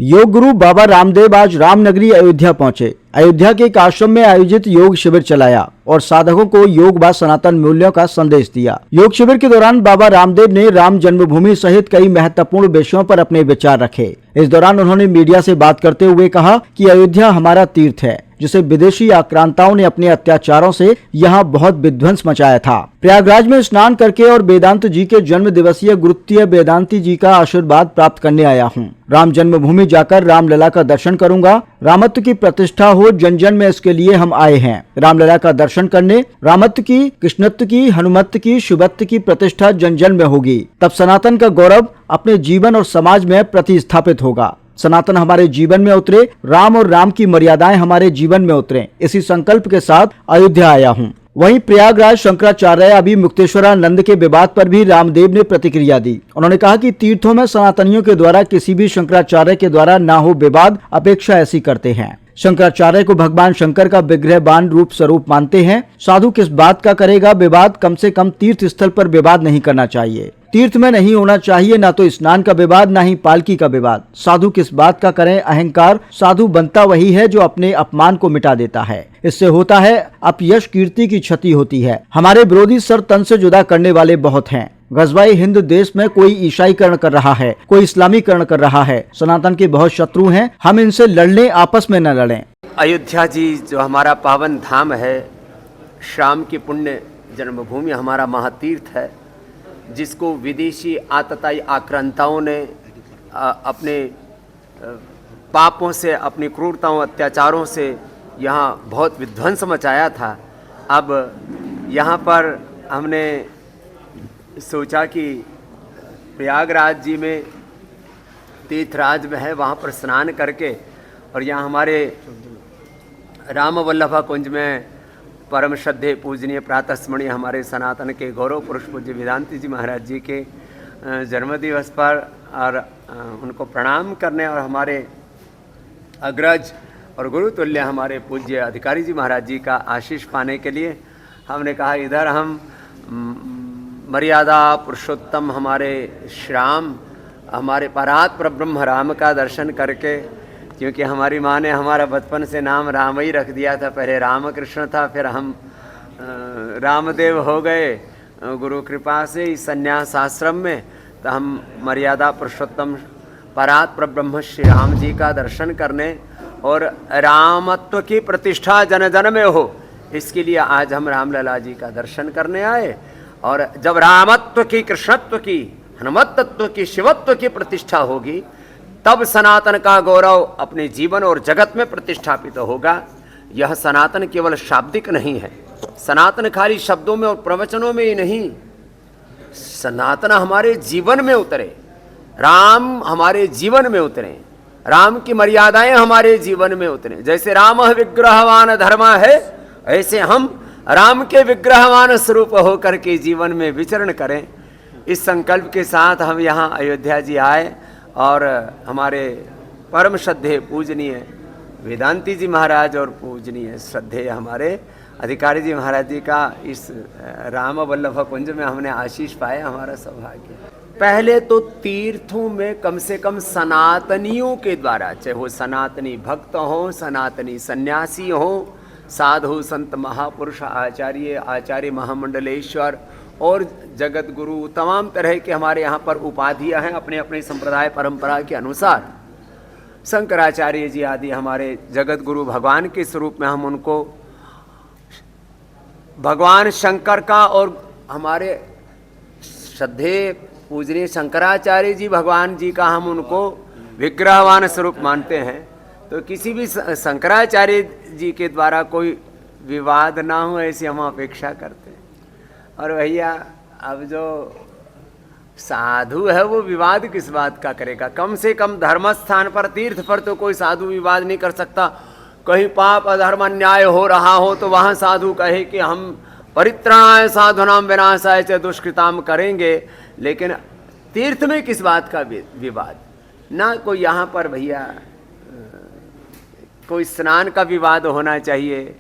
योग गुरु बाबा रामदेव आज रामनगरी अयोध्या पहुंचे। अयोध्या के एक आश्रम में आयोजित योग शिविर चलाया और साधकों को योग व सनातन मूल्यों का संदेश दिया। योग शिविर के दौरान बाबा रामदेव ने राम जन्मभूमि सहित कई महत्वपूर्ण विषयों पर अपने विचार रखे। इस दौरान उन्होंने मीडिया से बात करते हुए कहा कि अयोध्या हमारा तीर्थ है, जिसे विदेशी आक्रांताओं ने अपने अत्याचारों से यहाँ बहुत विध्वंस मचाया था। प्रयागराज में स्नान करके और वेदांत जी के जन्म दिवसीय गुरुत्वीय वेदांती जी का आशीर्वाद प्राप्त करने आया हूँ। राम जन्मभूमि जाकर रामलला का दर्शन करूंगा। रामत्व की प्रतिष्ठा हो जन जन में, इसके लिए हम आए हैं। रामलला का दर्शन करने रामत्व की, कृष्णत्व की, हनुमत्व की, शिवत्व की प्रतिष्ठा जन जन में होगी। तब सनातन का गौरव अपने जीवन और समाज में प्रतिस्थापित होगा। सनातन हमारे जीवन में उतरे, राम और राम की मर्यादाएं हमारे जीवन में उतरे, इसी संकल्प के साथ अयोध्या आया हूँ। वहीं प्रयागराज शंकराचार्य अभी मुक्तेश्वरानंद के विवाद पर भी रामदेव ने प्रतिक्रिया दी। उन्होंने कहा कि तीर्थों में सनातनियों के द्वारा किसी भी शंकराचार्य के द्वारा ना हो विवाद, अपेक्षा ऐसी करते हैं। शंकराचार्य को भगवान शंकर का विग्रहवान रूप स्वरूप मानते हैं। साधु किस बात का करेगा विवाद, कम से कम तीर्थ स्थल पर विवाद नहीं करना चाहिए। तीर्थ में नहीं होना चाहिए ना तो स्नान का विवाद, ना ही पालकी का विवाद। साधु किस बात का करें अहंकार। साधु बनता वही है जो अपने अपमान को मिटा देता है। इससे होता है अपयश, कीर्ति की क्षति होती है। हमारे विरोधी सर तन से जुदा करने वाले बहुत हैं। गजवाई हिंद देश में कोई ईसाईकरण कर रहा है, कोई इस्लामीकरण कर रहा है। सनातन के बहुत शत्रु हैं, हम इनसे लड़ने, आपस में न लड़ें। अयोध्या जी जो हमारा पावन धाम है, श्याम की पुण्य जन्मभूमि, हमारा महातीर्थ है, जिसको विदेशी आतताई आक्रांताओं ने अपने पापों से, अपनी क्रूरताओं, अत्याचारों से यहाँ बहुत विध्वंस मचाया था। अब यहाँ पर हमने सोचा कि प्रयागराज जी में तीर्थराज में है, वहाँ पर स्नान करके और यहाँ हमारे राम वल्लभा कुंज में परम श्रद्धेय पूजनीय प्रातः स्मरणीय हमारे सनातन के गौरव पुरुष पूज्य वेदांती जी महाराज जी के जन्मदिवस पर और उनको प्रणाम करने और हमारे अग्रज और गुरुतुल्य हमारे पूज्य अधिकारी जी महाराज जी का आशीष पाने के लिए हमने कहा इधर हम मर्यादा पुरुषोत्तम हमारे श्याम, हमारे परात परब्रह्म राम का दर्शन करके, क्योंकि हमारी माँ ने हमारा बचपन से नाम राम ही रख दिया था। पहले रामकृष्ण था, फिर हम रामदेव हो गए गुरु कृपा से इस संन्यास आश्रम में। तो हम मर्यादा पुरुषोत्तम परात परब्रह्म श्री राम जी का दर्शन करने और रामत्व की प्रतिष्ठा जन जन में हो, इसके लिए आज हम रामलला जी का दर्शन करने आए। और जब रामत्व की, कृष्णत्व की, हनुमत्व की, शिवत्व की प्रतिष्ठा होगी, तब सनातन का गौरव अपने जीवन और जगत में प्रतिष्ठापित होगा। यह सनातन केवल शाब्दिक नहीं है, सनातन खाली शब्दों में और प्रवचनों में ही नहीं, सनातन हमारे जीवन में उतरे, राम हमारे जीवन में उतरे, राम की मर्यादाएं हमारे जीवन में उतरे। जैसे राम विग्रहवान धर्म है, ऐसे हम राम के विग्रहवान स्वरूप होकर के जीवन में विचरण करें। इस संकल्प के साथ हम यहाँ अयोध्या जी आए और हमारे परम श्रद्धेय पूजनीय वेदांती जी महाराज और पूजनीय श्रद्धेय हमारे अधिकारी जी महाराज जी का इस राम वल्लभ कुंज में हमने आशीष पाया, हमारा सौभाग्य। पहले तो तीर्थों में कम से कम सनातनियों के द्वारा, चाहे वो सनातनी भक्त हों, सनातनी सन्यासी हों, साधु संत महापुरुष आचार्य महामंडलेश्वर और जगत गुरु, तमाम तरह के हमारे यहाँ पर उपाधियाँ हैं अपने अपने संप्रदाय परंपरा के अनुसार। शंकराचार्य जी आदि हमारे जगत गुरु भगवान के स्वरूप में हम उनको भगवान शंकर का और हमारे श्रद्धेय पूजनीय शंकराचार्य जी भगवान जी का हम उनको विग्रहवान स्वरूप मानते हैं। तो किसी भी शंकराचार्य जी के द्वारा कोई विवाद ना हो, ऐसी हम अपेक्षा करते हैं। और भैया अब जो साधु है वो विवाद किस बात का करेगा? कम से कम धर्म स्थान पर, तीर्थ पर तो कोई साधु विवाद नहीं कर सकता। कहीं पाप अधर्म अन्याय हो रहा हो तो वहाँ साधु कहे कि हम परित्राणाय साधुनाम विनाशाय च दुष्कृताम करेंगे, लेकिन तीर्थ में किस बात का विवाद? ना कोई यहाँ पर भैया कोई स्नान का विवाद होना चाहिए,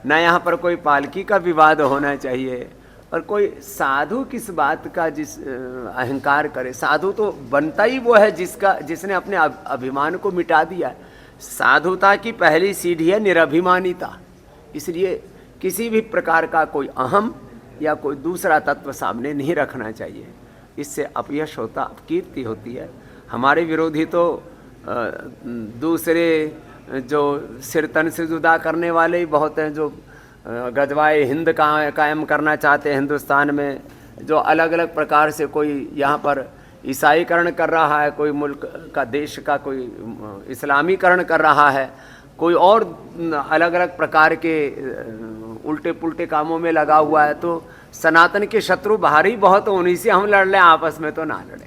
ना यहाँ पर कोई पालकी का विवाद होना चाहिए, और कोई साधु किस बात का जिस अहंकार करे। साधु तो बनता ही वो है जिसने अपने अभिमान को मिटा दिया है। साधुता की पहली सीढ़ी है निरभिमानिता। इसलिए किसी भी प्रकार का कोई अहम या कोई दूसरा तत्व सामने नहीं रखना चाहिए। इससे अपयश होता, अपकीर्ति होती है। हमारे विरोधी तो दूसरे जो सिर तन से जुदा करने वाले ही बहुत हैं, जो गजवाए हिंद का कायम करना चाहते हैं हिंदुस्तान में, जो अलग अलग प्रकार से कोई यहाँ पर ईसाईकरण कर रहा है, कोई मुल्क का देश का कोई इस्लामीकरण कर रहा है, कोई और अलग अलग प्रकार के उल्टे पुल्टे कामों में लगा हुआ है। तो सनातन के शत्रु बाहर ही बहुत, उन्हीं से हम लड़ लें, आपस में तो ना लड़ें।